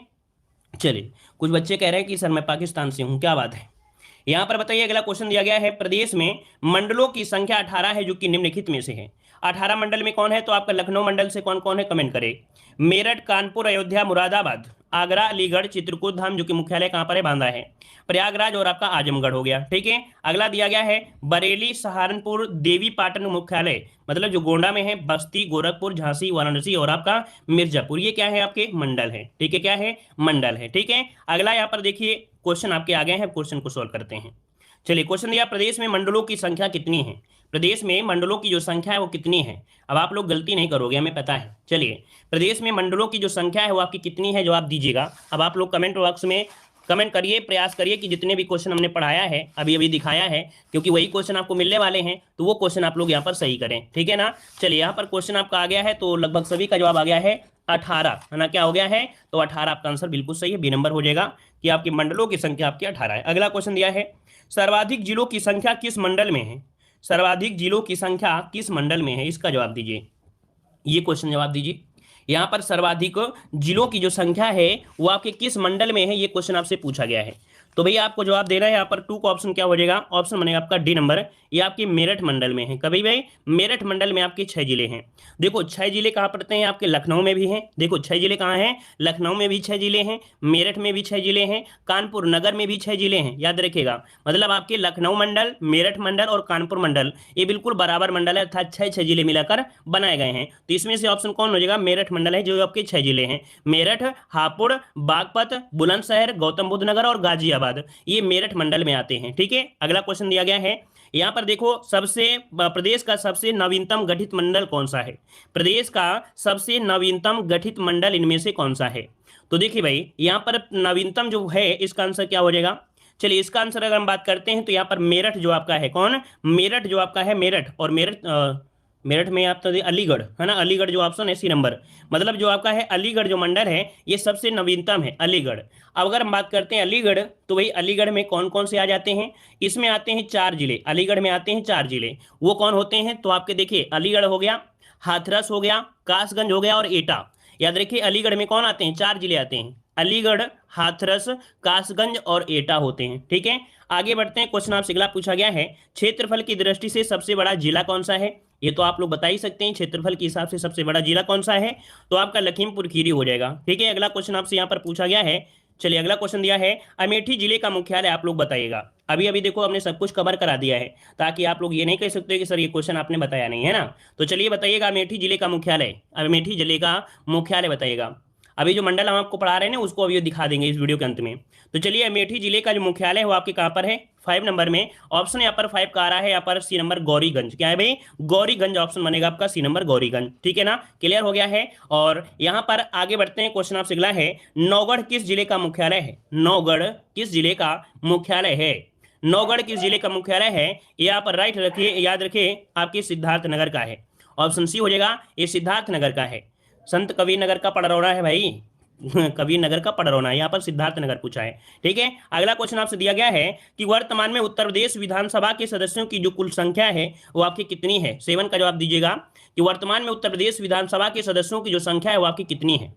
चलिए कुछ बच्चे कह रहे हैं कि सर मैं पाकिस्तान से हूँ, क्या बात है। यहाँ पर बताइए, अगला क्वेश्चन दिया गया है, प्रदेश में मंडलों की संख्या 18 है, जो कि निम्नलिखित में से है। 18 मंडल में कौन है? तो आपका लखनऊ मंडल से कौन कौन है कमेंट करे। मेरठ, कानपुर, अयोध्या, मुरादाबाद, आगरा, अलीगढ़, चित्रकूट धाम जो कि मुख्यालय कहां पर है? बांदा है, प्रयागराज और आपका आजमगढ़ हो गया। ठीक है, अगला दिया गया है बरेली, सहारनपुर, देवी पाटन मुख्यालय मतलब जो गोंडा में है, बस्ती, गोरखपुर, झांसी, वाराणसी और आपका मिर्जापुर, ये क्या है? आपके मंडल है। ठीक है, क्या है? मंडल है। ठीक है, अगला यहाँ पर देखिए क्वेश्चन आपके आ गए हैं, क्वेश्चन को सोल्व करते हैं। चलिए, क्वेश्चन दिया प्रदेश में मंडलों की संख्या कितनी है? प्रदेश में मंडलों की जो संख्या है वो कितनी है? अब आप लोग गलती नहीं करोगे, हमें पता है। चलिए, प्रदेश में मंडलों की जो संख्या है वो आपकी कितनी है, जवाब दीजिएगा। अब आप लोग कमेंट बॉक्स में कमेंट करिए, प्रयास करिए कि जितने भी क्वेश्चन हमने पढ़ाया है, अभी अभी दिखाया है, क्योंकि वही क्वेश्चन आपको मिलने वाले हैं, तो वो क्वेश्चन आप लोग यहाँ पर सही करें। ठीक है ना। चलिए, यहाँ पर क्वेश्चन आपका आ गया है, तो लगभग सभी का जवाब आ गया है 18, है ना। क्या हो गया है? तो 18 आपका आंसर बिल्कुल सही है, बी नंबर हो जाएगा कि आपके मंडलों की संख्या आपकी 18 है। अगला क्वेश्चन दिया है सर्वाधिक जिलों की संख्या किस मंडल में है? सर्वाधिक जिलों की संख्या किस मंडल में है, इसका जवाब दीजिए। ये क्वेश्चन जवाब दीजिए। यहां पर सर्वाधिक जिलों की जो संख्या है वो आपके किस मंडल में है, ये क्वेश्चन आपसे पूछा गया है। तो भैया आपको जवाब देना है। यहाँ पर 2 का ऑप्शन क्या हो जाएगा? ऑप्शन बनेगा आपका डी नंबर, ये आपके मेरठ मंडल में है। कभी भाई मेरठ मंडल में आपके 6 जिले हैं। देखो 6 जिले कहाँ पड़ते हैं? आपके लखनऊ में भी हैं। देखो 6 जिले कहाँ हैं? लखनऊ में भी 6 जिले हैं, मेरठ में भी 6 जिले हैं, कानपुर नगर में भी 6 जिले हैं। याद रखिएगा, मतलब आपके लखनऊ मंडल, मेरठ मंडल और कानपुर मंडल ये बिल्कुल बराबर मंडल है, अर्थात 6 जिले मिलाकर बनाए गए हैं। तो इसमें से ऑप्शन कौन हो जाएगा? मेरठ मंडल है, जो आपके 6 जिले हैं। मेरठ, हापुड़, बागपत, बुलंदशहर, गौतम बुद्ध नगर और गाजियाबाद, ये मेरठ मंडल में आते हैं। ठीक है, अगला क्वेश्चन दिया गया है यहां पर देखो, प्रदेश का सबसे नवीनतम गठित मंडल कौन सा है? प्रदेश का सबसे नवीनतम गठित मंडल इनमें से कौन सा है? तो देखिए भाई, यहां पर नवीनतम जो है इसका आंसर क्या हो जाएगा? चलिए, इसका आंसर अगर हम बात करते हैं तो यहाँ पर मेरठ जो आपका है, कौन? मेरठ जो आपका है, मेरठ और मेरठ में आप तो अलीगढ़, है ना। अलीगढ़ जो ऑप्शन है सी नंबर, मतलब जो आपका है अलीगढ़ जो मंडल है ये सबसे नवीनतम है, अलीगढ़। अब अगर हम बात करते हैं अलीगढ़, तो वही अलीगढ़ में कौन कौन से आ जाते हैं? इसमें आते हैं 4 जिले, अलीगढ़ में आते हैं 4 जिले। वो कौन होते हैं? तो आपके देखिए, अलीगढ़ हो गया, हाथरस हो गया, कासगंज हो गया और एटा। याद रखिए, अलीगढ़ में कौन आते हैं? 4 जिले आते हैं, अलीगढ़, हाथरस, कासगंज और एटा होते हैं। ठीक है, आगे बढ़ते हैं। क्वेश्चन आपसे अगला पूछा गया है क्षेत्रफल की दृष्टि से सबसे बड़ा जिला कौन सा है? ये तो आप लोग बता ही सकते हैं, क्षेत्रफल के हिसाब से सबसे बड़ा जिला कौन सा है? तो आपका लखीमपुर खीरी हो जाएगा। ठीक है, अगला क्वेश्चन आपसे यहाँ पर पूछा गया है। चलिए, अगला क्वेश्चन दिया है अमेठी जिले का मुख्यालय आप लोग बताइएगा। अभी अभी देखो हमने सब कुछ कवर करा दिया है, ताकि आप लोग ये नहीं कह सकते कि सर ये क्वेश्चन आपने बताया नहीं, है ना। तो चलिए बताइएगा, अमेठी जिले का मुख्यालय, अमेठी जिले का मुख्यालय बताइएगा। अभी जो मंडल हम आपको पढ़ा रहे हैं ना, उसको अभी दिखा देंगे इस वीडियो के अंत में। तो चलिए, अमेठी जिले का जो मुख्यालय है वो आपके कहाँ पर है? 5 नंबर में। ऑप्शन यहाँ पर 5 का आ रहा है, यहाँ पर सी नंबर गौरीगंज। क्या है भाई? गौरीगंज ऑप्शन बनेगा आपका सी नंबर गौरीगंज। ठीक है ना, क्लियर हो गया है। और यहाँ पर आगे बढ़ते हैं, क्वेश्चन आपसे अगला है नौगढ़ किस जिले का मुख्यालय है? नौगढ़ किस जिले का मुख्यालय है? नौगढ़ किस जिले का मुख्यालय है? ये आप राइट रखिए, याद रखिए, आपके सिद्धार्थनगर का है। ऑप्शन सी हो जाएगा, ये सिद्धार्थनगर का है। संत कबीर नगर का पड़रौना है भाई कबीर नगर का पड़रौना, यहाँ पर सिद्धार्थ नगर पूछा है। ठीक है, अगला क्वेश्चन आपसे दिया गया है कि वर्तमान में उत्तर प्रदेश विधानसभा के सदस्यों की जो कुल संख्या है वो आपकी कितनी है? 7 का जवाब दीजिएगा कि वर्तमान में उत्तर प्रदेश विधानसभा के सदस्यों की जो संख्या है वो आपकी कितनी है।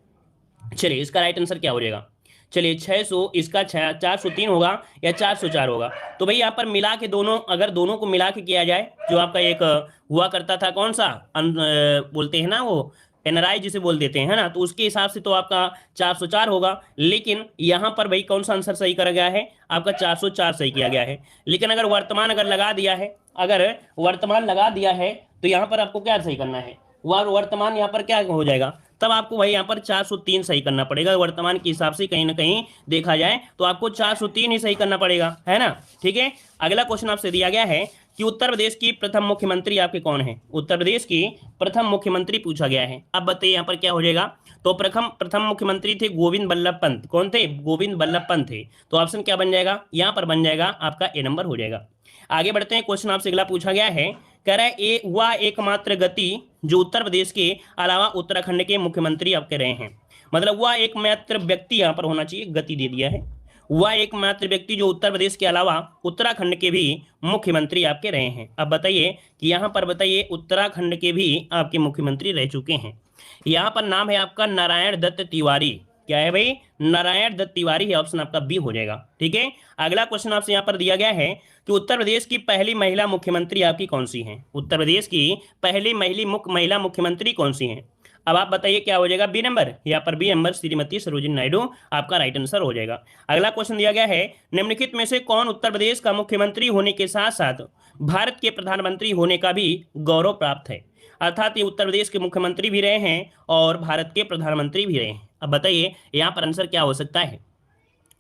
चलिए, इसका राइट आंसर क्या हो जाएगा? चलिए 600, इसका 403 होगा या 404 होगा। तो भाई यहाँ पर मिला के दोनों, अगर दोनों को मिला के किया जाए, जो आपका एक हुआ करता था कौन सा बोलते हैं ना, वो एनआरआई जिसे बोल देते हैं, है ना, तो उसके हिसाब से तो आपका 404 होगा। लेकिन यहाँ पर भाई कौन सा आंसर सही करा गया है? आपका 404 सही किया गया है। लेकिन अगर वर्तमान अगर लगा दिया है, अगर वर्तमान लगा दिया है, तो यहाँ पर आपको क्या सही करना है? वर्तमान यहाँ पर क्या हो जाएगा? तब आपको भाई यहाँ पर 403 सही करना पड़ेगा। वर्तमान के हिसाब से कहीं ना कहीं देखा जाए तो आपको 403 ही सही करना पड़ेगा, है ना। ठीक है, अगला क्वेश्चन आपसे दिया गया है कि उत्तर प्रदेश की प्रथम मुख्यमंत्री आपके कौन है? उत्तर प्रदेश की प्रथम मुख्यमंत्री पूछा गया है। अब बताइए यहाँ पर क्या हो जाएगा? तो प्रथम मुख्यमंत्री थे गोविंद बल्लभ पंत। कौन थे? गोविंद बल्लभ पंत थे। तो ऑप्शन क्या बन जाएगा? यहाँ पर बन जाएगा आपका ए नंबर हो जाएगा। आगे बढ़ते हैं, क्वेश्चन आपसे अगला पूछा गया है, कह रहा है वह एकमात्र गति जो उत्तर प्रदेश के अलावा उत्तराखंड के मुख्यमंत्री आपके रहे हैं। मतलब वह एकमात्र व्यक्ति, यहाँ पर होना चाहिए, गति दे दिया है, वह एकमात्र व्यक्ति जो उत्तर प्रदेश के अलावा उत्तराखंड के भी मुख्यमंत्री आपके रहे हैं। अब बताइए कि यहाँ पर बताइए उत्तराखंड के भी आपके मुख्यमंत्री रह चुके हैं। यहाँ पर नाम है आपका नारायण दत्त तिवारी। क्या है भाई, नारायण दत्त तिवारी है, ऑप्शन आपका बी हो जाएगा। ठीक है, अगला क्वेश्चन आपसे यहाँ पर दिया गया है कि उत्तर प्रदेश की पहली महिला मुख्यमंत्री आपकी कौन सी है? उत्तर प्रदेश की पहली महिला मुख्यमंत्री कौन सी है? अब आप बताइए क्या हो जाएगा, बी नंबर, यहाँ पर बी नंबर श्रीमती सरोजिनी नायडू आपका राइट आंसर हो जाएगा। अगला क्वेश्चन दिया गया है, निम्नलिखित में से कौन उत्तर प्रदेश का मुख्यमंत्री होने के साथ साथ भारत के प्रधानमंत्री होने का भी गौरव प्राप्त है? अर्थात ये उत्तर प्रदेश के मुख्यमंत्री भी रहे हैं और भारत के प्रधानमंत्री भी रहे हैं। अब बताइए यहाँ पर आंसर क्या हो सकता है।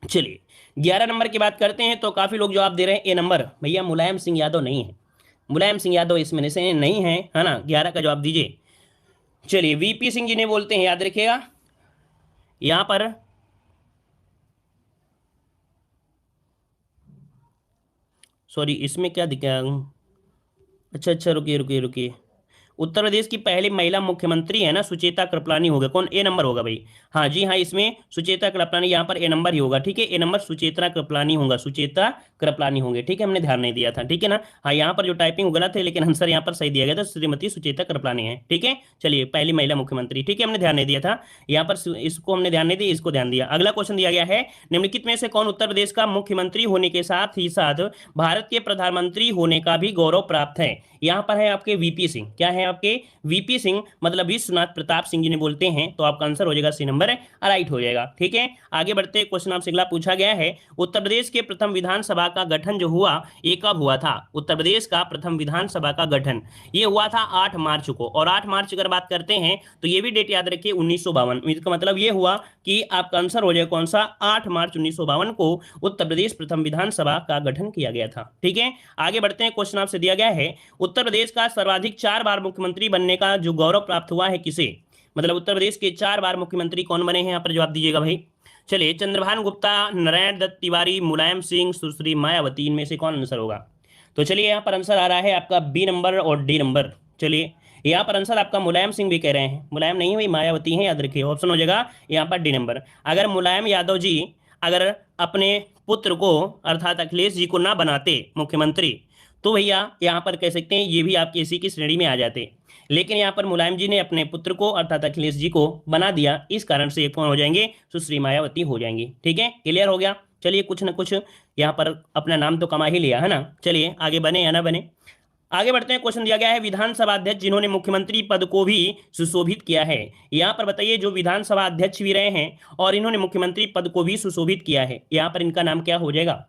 चलिए 11 नंबर की बात करते हैं, तो काफी लोग जवाब दे रहे हैं ए नंबर, भैया मुलायम सिंह यादव नहीं है, मुलायम सिंह यादव इसमें से नहीं है ना, 11 का जवाब दीजिए। चलिए वीपी सिंह जी ने बोलते हैं, याद रखिएगा यहां पर सॉरी इसमें क्या दिखा, अच्छा रुकिए रुकिए रुकिए, उत्तर प्रदेश की पहली महिला मुख्यमंत्री है ना सुचेता कृपलानी होगा, कौन, ए नंबर होगा भाई। हाँ जी हाँ, इसमें सुचेता कृपलानी, यहाँ पर ए नंबर ही होगा। ठीक है, ए नंबर सुचेता कृपलानी होगा, सुचेता कृपलानी होंगे। ठीक है, हमने ध्यान नहीं दिया था, ठीक है ना। हाँ यहाँ पर जो टाइपिंग गलत है, लेकिन आंसर यहाँ पर सही दिया गया था, श्रीमती सुचेता कृपलानी है। ठीक है, चलिए पहली महिला मुख्यमंत्री, ठीक है, हमने ध्यान नहीं दिया था यहाँ पर, इसको हमने ध्यान नहीं दिया, इसको ध्यान दिया। अगला क्वेश्चन दिया गया है, निम्नलिखित में से कौन उत्तर प्रदेश का मुख्यमंत्री होने के साथ ही साथ भारत के प्रधानमंत्री होने का भी गौरव प्राप्त है? यहाँ पर है आपके वीपी सिंह, क्या है आपके वीपी सिंह, मतलब विश्वनाथ प्रताप सिंह जी ने बोलते हैं, तो आपका आंसर हो जाएगा सी नंबर, राइट हो जाएगा। ठीक है, आगे बढ़ते क्वेश्चन आपसे अगला पूछा गया है, उत्तर प्रदेश के प्रथम विधानसभा का गठन जो हुआ ये कब हुआ था? उत्तर प्रदेश का प्रथम विधानसभा का गठन ये हुआ था 8 मार्च को, और 8 मार्च अगर बात करते हैं तो ये भी डेट याद रखिए 1952, इसका मतलब ये हुआ कि आपका आंसर हो जाएगा कौन सा, 8 मार्च 1952 को उत्तर प्रदेश प्रथम विधानसभा का गठन किया गया था। ठीक है, आगे बढ़ते हैं, क्वेश्चन आपसे दिया गया है, उत्तर प्रदेश का सर्वाधिक 4 बार मुख्यमंत्री बनने का जो गौरव प्राप्त हुआ है किसे? मतलब उत्तर प्रदेश के 4 बार मुख्यमंत्री कौन बने हैं, यहाँ पर जवाब दीजिएगा भाई। चलिए चंद्रभान गुप्ता, नारायण दत्त तिवारी, मुलायम सिंह, सुश्री मायावती, इनमें से कौन आंसर होगा? तो चलिए यहाँ पर आंसर आ रहा है आपका बी नंबर और डी नंबर। चलिए यहाँ पर आंसर आपका मुलायम सिंह भी कह रहे हैं, मुलायम नहीं हुई मायावती है, याद रखिए ऑप्शन हो जाएगा यहाँ पर डी नंबर। अगर मुलायम यादव जी अगर अपने पुत्र को अर्थात अखिलेश जी को ना बनाते मुख्यमंत्री, तो भैया यहाँ पर कह सकते हैं ये भी आपके इसी की श्रेणी में आ जाते, लेकिन यहाँ पर मुलायम जी ने अपने पुत्र को अर्थात अखिलेश जी को बना दिया, इस कारण से कौन हो जाएंगे, सुश्री मायावती हो जाएंगी। ठीक है, क्लियर हो गया। चलिए कुछ ना कुछ यहाँ पर अपना नाम तो कमा ही लिया है ना। चलिए आगे बने या ना बने, आगे बढ़ते हैं। क्वेश्चन दिया गया है, विधानसभा अध्यक्ष जिन्होंने मुख्यमंत्री पद को भी सुशोभित किया है, यहाँ पर बताइए जो विधानसभा अध्यक्ष भी रहे हैं और इन्होंने मुख्यमंत्री पद को भी सुशोभित किया है, यहाँ पर इनका नाम क्या हो जाएगा?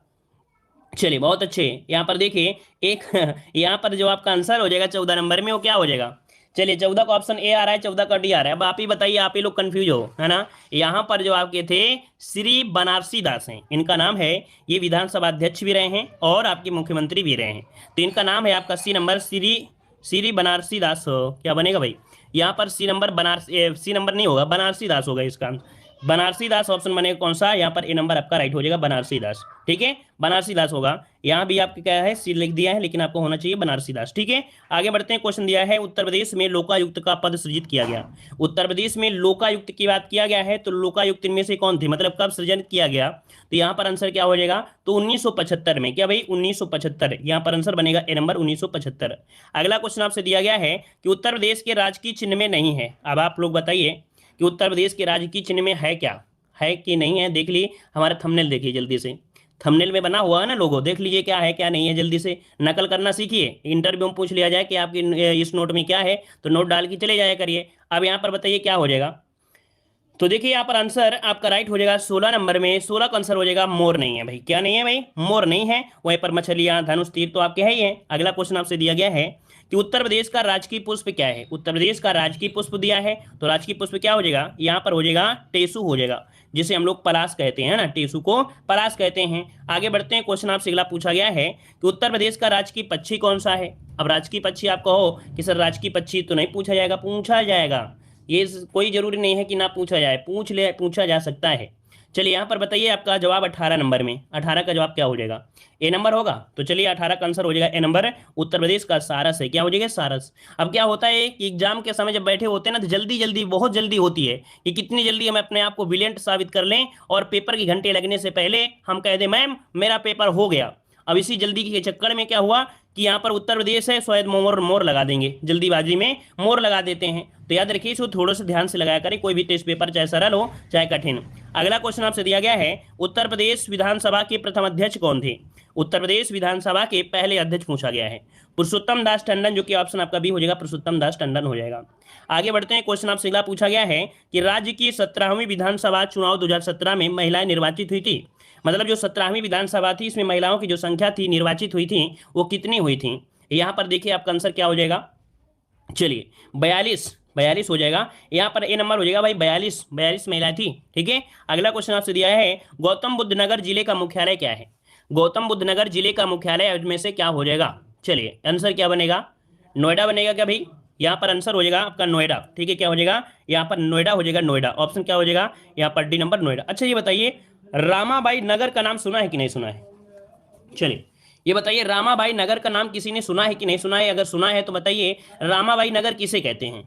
चलिए बहुत अच्छे, यहाँ पर देखिए एक यहाँ पर जो आपका आंसर हो जाएगा 14 नंबर में, वो क्या हो जाएगा? चलिए 14 का ऑप्शन ए आ रहा है, 14 का डी आ रहा है। अब आप ही बताइए, आप ही लोग कंफ्यूज हो है ना। यहाँ पर जो आपके थे श्री बनारसी दास हैं, इनका नाम है, ये विधानसभा अध्यक्ष भी रहे हैं और आपके मुख्यमंत्री भी रहे हैं, तो इनका नाम है आपका सी नंबर, श्री बनारसी दास। क्या बनेगा भाई यहाँ पर? C number Banarasi, C number नहीं होगा, बनारसी दास होगा इसका, बनारसी दास ऑप्शन बनेगा कौन सा, यहाँ पर ए नंबर आपका राइट हो जाएगा, बनारसी दास। ठीक है, बनारसी दास होगा, यहाँ भी आपके क्या है सी लिख दिया है, लेकिन आपको होना चाहिए बनारसी दास। ठीक है, आगे बढ़ते हैं। क्वेश्चन दिया है, उत्तर प्रदेश में लोकायुक्त का पद सृजित किया गया। उत्तर प्रदेश में लोकायुक्त की बात किया गया है, तो लोकायुक्त इनमें से कौन थे, मतलब कब सृजन किया गया? तो यहाँ पर आंसर क्या हो जाएगा, तो 1975 में। क्या भाई 1975, यहाँ पर आंसर बनेगा ए नंबर 1975। अगला क्वेश्चन आपसे दिया गया है कि उत्तर प्रदेश के राजकीय चिन्ह में नहीं है, अब आप लोग बताइए कि उत्तर प्रदेश के राजकीय चिन्ह में है क्या, है कि नहीं है? देख लीजिए हमारा थंबनेल, देखिए जल्दी से, थंबनेल में बना हुआ है ना लोगो, देख लीजिए क्या है क्या नहीं है, जल्दी से नकल करना सीखिए। इंटरव्यू में पूछ लिया जाए कि आपके इस नोट में क्या है, तो नोट डाल के चले जाया करिए। अब यहाँ पर बताइए क्या हो जाएगा, तो देखिए यहाँ पर आंसर आपका राइट हो जाएगा 16 नंबर में, 16 का आंसर हो जाएगा मोर नहीं है भाई। क्या नहीं है भाई? मोर नहीं है। वहीं पर मछलियां, धनुष, तीर तो आपके है ही है। अगला क्वेश्चन आपसे दिया गया है कि उत्तर प्रदेश का राजकीय पुष्प क्या है? उत्तर प्रदेश का राजकीय पुष्प दिया है, तो राजकीय पुष्प क्या हो जाएगा? यहाँ पर हो जाएगा टेसू हो जाएगा, जिसे हम लोग पलाश कहते हैं ना, टेसू को पलाश कहते हैं। आगे बढ़ते हैं। क्वेश्चन आपसे अगला पूछा गया है कि उत्तर प्रदेश का राजकीय पक्षी कौन सा है? अब राजकीय पक्षी आप कहो कि सर राजकीय पक्षी तो नहीं पूछा जाएगा, पूछा जाएगा, ये कोई जरूरी नहीं है कि ना पूछा जाए, पूछा जा सकता है। चलिए यहाँ पर बताइए आपका जवाब 18 नंबर में, 18 का जवाब क्या हो जाएगा? ए नंबर होगा। तो चलिए 18 का आंसर हो जाएगा ए नंबर, उत्तर प्रदेश का सारस है। क्या हो जाएगा? सारस। अब क्या होता है कि एग्जाम के समय जब बैठे होते हैं ना, तो जल्दी जल्दी, बहुत जल्दी होती है कि कितनी जल्दी हम अपने आप को ब्रिलियंट साबित कर लें और पेपर की घंटे लगने से पहले हम कह दें मैम मेरा पेपर हो गया। अब इसी जल्दी के चक्कर में क्या हुआ कि यहाँ पर उत्तर प्रदेश है, शायद मोर लगा देंगे, जल्दीबाजी में मोर लगा देते हैं। तो याद रखिए इसको थोड़ा सा ध्यान से लगाया करें, कोई भी टेस्ट पेपर चाहे सरल हो चाहे कठिन। अगला क्वेश्चन आपसे दिया गया है, उत्तर प्रदेश विधानसभा के प्रथम अध्यक्ष कौन थे? उत्तर प्रदेश विधानसभा के पहले अध्यक्ष पूछा गया है, पुरुषोत्तम दास टंडन, जो कि ऑप्शन आपका बी हो जाएगा, पुरुषोत्तम दास टंडन हो जाएगा। आगे बढ़ते हैं, क्वेश्चन आपसे अगला पूछा गया है कि राज्य की 17वीं विधानसभा चुनाव 2017 में महिलाएं निर्वाचित हुई थी। मतलब जो 17वीं विधानसभा थी इसमें महिलाओं की जो संख्या थी निर्वाचित हुई थी वो कितनी हुई थी? यहाँ पर देखिए आपका आंसर क्या हो जाएगा, चलिए 42 हो जाएगा। यहाँ पर ए नंबर हो जाएगा भाई, 42 महिला थी। ठीक है, अगला क्वेश्चन आपसे दिया है, गौतम बुद्ध नगर जिले का मुख्यालय क्या है? गौतम बुद्ध नगर जिले का मुख्यालय में से क्या हो जाएगा? चलिए आंसर क्या बनेगा, नोएडा बनेगा क्या भाई? यहाँ पर आंसर हो जाएगा आपका नोएडा। ठीक है, क्या हो जाएगा यहाँ पर नोएडा हो जाएगा, नोएडा ऑप्शन क्या हो जाएगा यहाँ पर डी नंबर नोएडा। अच्छा ये बताइए रामाबाई नगर का नाम सुना है कि नहीं सुना है? चलिए ये बताइए रामाबाई नगर का नाम किसी ने सुना है कि नहीं सुना है? अगर सुना है तो बताइए रामाबाई नगर किसे कहते हैं?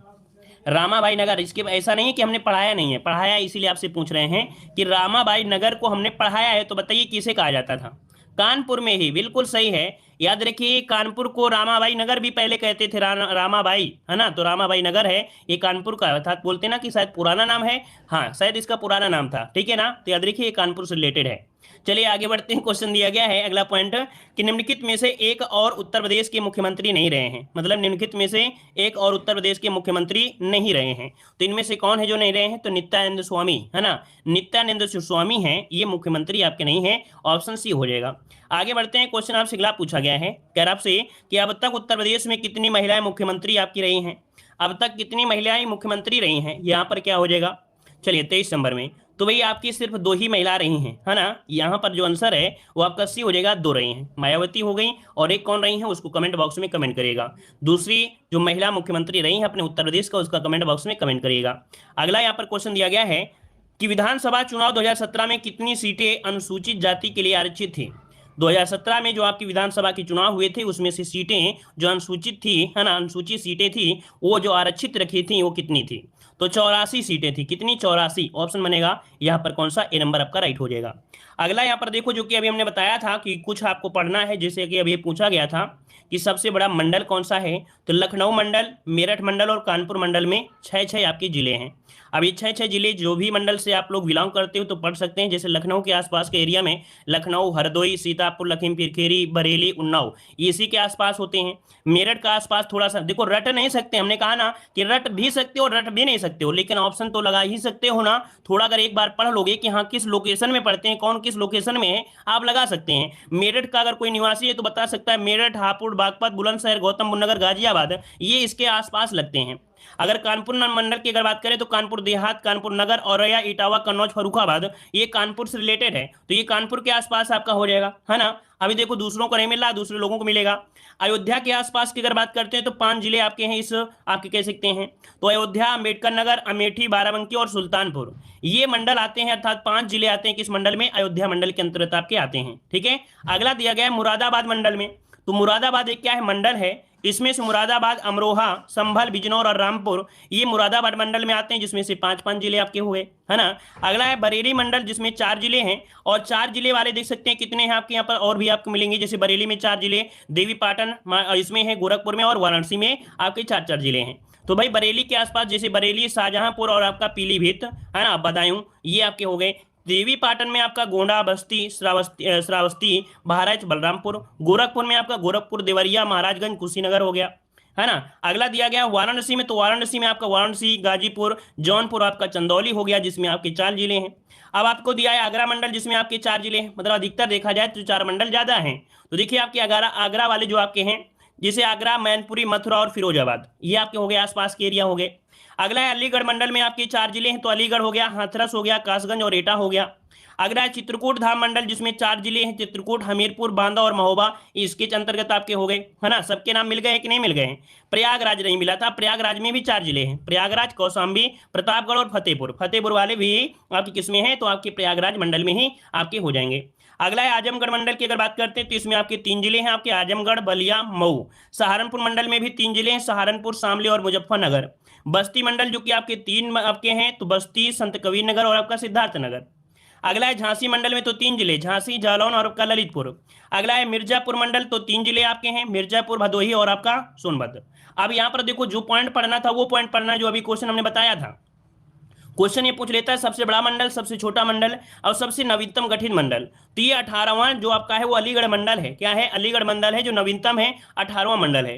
रामाबाई नगर, इसके ऐसा नहीं है कि हमने पढ़ाया नहीं है, पढ़ाया है, इसीलिए आपसे पूछ रहे हैं कि रामाबाई नगर को हमने पढ़ाया है, तो बताइए किसे कहा जाता था? कानपुर में ही, बिल्कुल सही है। याद रखिए कानपुर को रामाबाई नगर भी पहले कहते थे, रामाबाई है ना, तो रामाबाई नगर है ये कानपुर का, अर्थात बोलते ना कि शायद पुराना नाम है, हाँ शायद इसका पुराना नाम था। ठीक है ना, तो याद रखिए ये कानपुर से रिलेटेड है। चलिए आगे बढ़ते हैं, क्वेश्चन दिया गया है अगला पॉइंट कि निम्नलिखित में से एक और उत्तर प्रदेश के मुख्यमंत्री नहीं रहे हैं। मतलब निम्नलिखित में से एक और उत्तर प्रदेश के मुख्यमंत्री नहीं रहे हैं, तो इनमें से कौन है जो नहीं रहे हैं? तो नित्यानंद स्वामी है ना, नित्यानंद स्वामी हैं ये मुख्यमंत्री आपके नहीं है, ऑप्शन सी हो जाएगा। आगे बढ़ते हैं, क्वेश्चन आपसे अगला पूछा गया है, कह रहा आपसे कि अब तक उत्तर प्रदेश में कितनी महिलाएं मुख्यमंत्री आपकी रही हैं? अब तक कितनी महिलाएं मुख्यमंत्री रही हैं, यहाँ पर क्या हो जाएगा? चलिए 23 नंबर में, तो भाई आपकी सिर्फ 2 ही महिला रही हैं, है ना। यहाँ पर जो आंसर है वो आपका सी हो जाएगा, 2 रही हैं, मायावती हो गई, और एक कौन रही है उसको कमेंट बॉक्स में कमेंट करिएगा। दूसरी जो महिला मुख्यमंत्री रही हैं अपने उत्तर प्रदेश का, उसका कमेंट बॉक्स में कमेंट करिएगा। अगला यहाँ पर क्वेश्चन दिया गया है कि विधानसभा चुनाव 2017 में कितनी सीटें अनुसूचित जाति के लिए आरक्षित थी? 2017 में जो आपकी विधानसभा के चुनाव हुए थे उसमें से सीटें जो अनुसूचित थी, है ना, अनुसूचित सीटें थी वो जो आरक्षित रखी थी वो कितनी थी? तो 84 सीटें थी। कितनी? 84। ऑप्शन बनेगा यहाँ पर कौन सा? ए नंबर आपका राइट हो जाएगा। अगला यहाँ पर देखो, जो कि अभी हमने बताया था कि कुछ आपको पढ़ना है, जैसे कि अभी पूछा गया था कि सबसे बड़ा मंडल कौन सा है, तो लखनऊ मंडल, मेरठ मंडल और कानपुर मंडल में 6-6 आपके जिले हैं। अब ये 6-6 जिले जो भी मंडल से आप लोग बिलोंग करते हो तो पढ़ सकते हैं। जैसे लखनऊ के आसपास के एरिया में लखनऊ, हरदोई, सीतापुर, लखीमपुर खीरी, बरेली, उन्नाव, ये इसी के आसपास होते हैं। मेरठ का आसपास थोड़ा सा देखो, रट नहीं सकते, हमने कहा ना कि रट भी सकते हो रट भी नहीं सकते हो, लेकिन ऑप्शन तो लगा ही सकते हो ना। थोड़ा अगर एक बार पढ़ लोगे कि हाँ किस लोकेशन में पढ़ते हैं, कौन किस लोकेशन में है, आप लगा सकते हैं। मेरठ का अगर कोई निवासी है तो बता सकता है मेरठ, हापुड़, बागपत, बुलंदशहर, गौतम बुद्ध नगर, गाजियाबाद, ये इसके आसपास लगते हैं। अगर कानपुर मंडल की अगर बात करें तो कानपुर देहात, कानपुर नगर, औरैया, इटावा, कन्नौज, फर्रुखाबाद, ये कानपुर से रिलेटेड है, तो ये कानपुर के आसपास आपका हो जाएगा, है ना। अभी देखो दूसरों को नहीं मिल रहा, दूसरे लोगों को मिलेगा। अयोध्या के आसपास की अगर बात करते हैं तो 5 जिले आपके हैं, इस आपके कह सकते हैं, तो अयोध्या, अम्बेडकर नगर, अमेठी, बाराबंकी और सुल्तानपुर, ये मंडल आते हैं, अर्थात 5 जिले आते हैं किस मंडल में? अयोध्या मंडल के अंतर्गत आपके आते हैं। ठीक है, अगला दिया गया है मुरादाबाद मंडल में, तो मुरादाबाद एक क्या है? मंडल है। इसमें से मुरादाबाद, अमरोहा, संभल, बिजनौर और रामपुर, ये मुरादाबाद मंडल में आते हैं, जिसमें से 5-5 जिले आपके हुए, है ना। अगला है बरेली मंडल, जिसमें 4 जिले हैं, और 4 जिले वाले देख सकते हैं कितने हैं आपके यहाँ पर, और भी आपको मिलेंगे। जैसे बरेली में 4 जिले, देवी पाटन इसमें है, गोरखपुर में और वाराणसी में आपके 4-4 जिले हैं। तो भाई बरेली के आसपास जैसे बरेली, शाहजहांपुर और आपका पीलीभीत, है ना, बदायूं, ये आपके हो गए। देवी पाटन में आपका गोंडा, बस्ती, श्रावस्ती, बहराइच, बलरामपुर। गोरखपुर में आपका गोरखपुर, देवरिया, महाराजगंज, कुशीनगर हो गया, है ना। अगला दिया गया वाराणसी में, तो वाराणसी में आपका वाराणसी, गाजीपुर, जौनपुर, आपका चंदौली हो गया, जिसमें आपके 4 जिले हैं। अब आपको दिया है आगरा मंडल, जिसमें आपके 4 जिले हैं, मतलब अधिकतर देखा जाए तो 4 मंडल ज्यादा हैं। तो देखिए आपके आगरा वाले जो आपके हैं, जैसे आगरा, मैनपुरी, मथुरा और फिरोजाबाद, ये आपके हो गए आसपास के एरिया हो गए। अगला है अलीगढ़ मंडल में आपके 4 जिले हैं, तो अलीगढ़ हो गया, हाथरस हो गया, कासगंज और एटा हो गया। अगला है चित्रकूट धाम मंडल, जिसमें 4 जिले हैं, चित्रकूट, हमीरपुर, बांदा और महोबा, इसके अंतर्गत आपके हो गए, है ना। सबके नाम मिल गए हैं कि नहीं मिल गए हैं? प्रयागराज नहीं मिला था, प्रयागराज में भी 4 जिले हैं, प्रयागराज, कौशाम्बी, प्रतापगढ़ और फतेहपुर। फतेहपुर वाले भी आपकी किसमें हैं? तो आपके प्रयागराज मंडल में ही आपके हो जाएंगे। अगला है आजमगढ़ मंडल की अगर बात करते हैं तो इसमें आपके 3 जिले हैं, आपके आजमगढ़, बलिया, मऊ। सहारनपुर मंडल में भी 3 जिले हैं, सहारनपुर, शामली और मुजफ्फरनगर। बस्ती मंडल जो कि आपके 3 आपके हैं, तो बस्ती, संत कबीर नगर और आपका सिद्धार्थनगर। अगला है झांसी मंडल में, तो 3 जिले, झांसी, जालौन और आपका ललितपुर। अगला है मिर्जापुर मंडल, तो 3 जिले आपके हैं, मिर्जापुर, भदोही और आपका सोनभद्र। अब यहाँ पर देखो जो पॉइंट पढ़ना था वो पॉइंट पढ़ना जो अभी क्वेश्चन हमने बताया था। क्वेश्चन ये पूछ लेता है सबसे बड़ा मंडल, सबसे छोटा मंडल और सबसे नवीनतम गठित मंडल। तो ये 18वां जो आपका है वो अलीगढ़ मंडल है। क्या है? अलीगढ़ मंडल है जो नवीनतम है, 18वां मंडल है।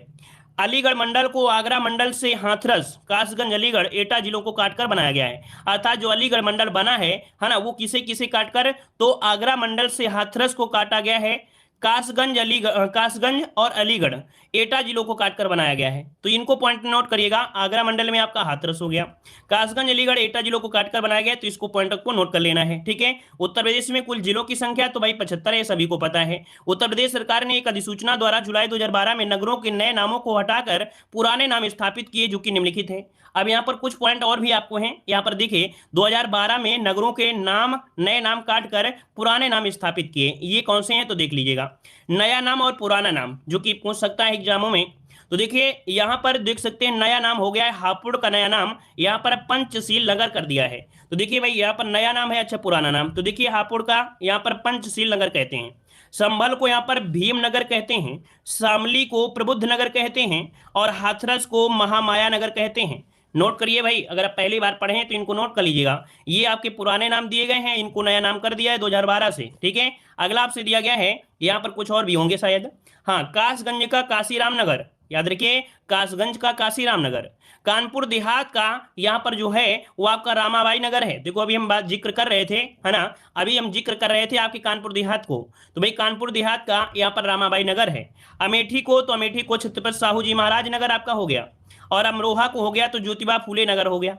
अलीगढ़ मंडल को आगरा मंडल से हाथरस, कासगंज, अलीगढ़, एटा जिलों को काटकर बनाया गया है। अर्थात जो अलीगढ़ मंडल बना है ना, वो किसे किसे काटकर? तो आगरा मंडल से हाथरस को काटा गया है, कासगंज, अलीगढ़, कासगंज और अलीगढ़, एटा जिलों को काटकर बनाया गया है। तो इनको पॉइंट नोट करिएगा। आगरा मंडल में आपका हाथरस हो गया, कासगंज, अलीगढ़, एटा जिलों को काटकर बनाया गया, तो इसको पॉइंट को नोट कर लेना है। ठीक है। उत्तर प्रदेश में कुल जिलों की संख्या तो भाई 75 है, सभी को पता है। उत्तर प्रदेश सरकार ने एक अधिसूचना द्वारा जुलाई 2012 में नगरों के नए नामों को हटाकर पुराने नाम स्थापित किए, जो कि निम्नलिखित है। अब यहाँ पर कुछ पॉइंट और भी आपको हैं। यहाँ पर देखिए 2012 में नगरों के नाम, नए नाम काटकर पुराने नाम स्थापित किए। ये कौन से हैं तो देख लीजिएगा। नया नाम और पुराना नाम जो कि पूछ सकता है एग्जामों में। तो देखिए यहां पर देख सकते हैं नया नाम हो गया है हापुड़ का नया नाम, यहां पर पंचशील नगर कर दिया है। तो देखिए भाई यहां पर नया नाम है, अच्छा पुराना नाम। तो देखिए हापुड़ का यहां पर पंचशील नगर कहते हैं, संभल को यहां पर भीमनगर कहते हैं, शामली को प्रबुद्ध नगर कहते हैं और हाथरस को महामाया नगर कहते हैं। नोट करिए भाई, अगर आप पहली बार पढ़े हैं तो इनको नोट कर लीजिएगा। ये आपके पुराने नाम दिए गए हैं, इनको नया नाम कर दिया है 2012 से। ठीक है। अगला आपसे दिया गया है, यहाँ पर कुछ और भी होंगे शायद। हाँ, कासगंज का काशीराम नगर, याद रखिए कासगंज का काशीराम नगर। कानपुर देहात का यहाँ पर जो है वो आपका रामाबाई नगर है। देखो अभी हम बात जिक्र कर रहे थे, है ना, अभी हम जिक्र कर रहे थे आपके कानपुर देहात को, तो भाई कानपुर देहात का यहाँ पर रामाबाई नगर है। अमेठी को, तो अमेठी को छत्रपति साहू जी महाराज नगर आपका हो गया, और अमरोहा को हो गया तो ज्योतिबा फूले नगर हो गया।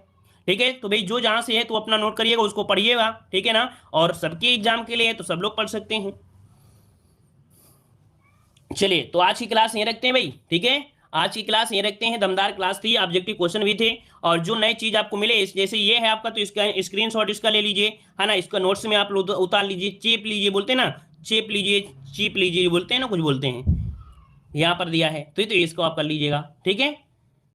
ठीक है। तो भाई जो जहां से है तो अपना नोट करिएगा, उसको पढ़िएगा। ठीक है ना। और सबके एग्जाम के लिए है तो सब लोग पढ़ सकते हैं। चलिए तो आज की क्लास यहीं रखते हैं भाई। ठीक है, आज की क्लास यहीं रखते हैं। दमदार क्लास थी, ऑब्जेक्टिव क्वेश्चन भी थे, और जो नई चीज आपको मिले जैसे ये है आपका, तो इसका स्क्रीनशॉट इसका ले लीजिए, है ना, इसका नोट्स में आप लोग उतार लीजिए, चेप लीजिए, बोलते हैं ना, चेप लीजिए, चीप लीजिए बोलते हैं ना, कुछ बोलते हैं, यहाँ पर दिया है तो इसको आप कर लीजिएगा। ठीक है।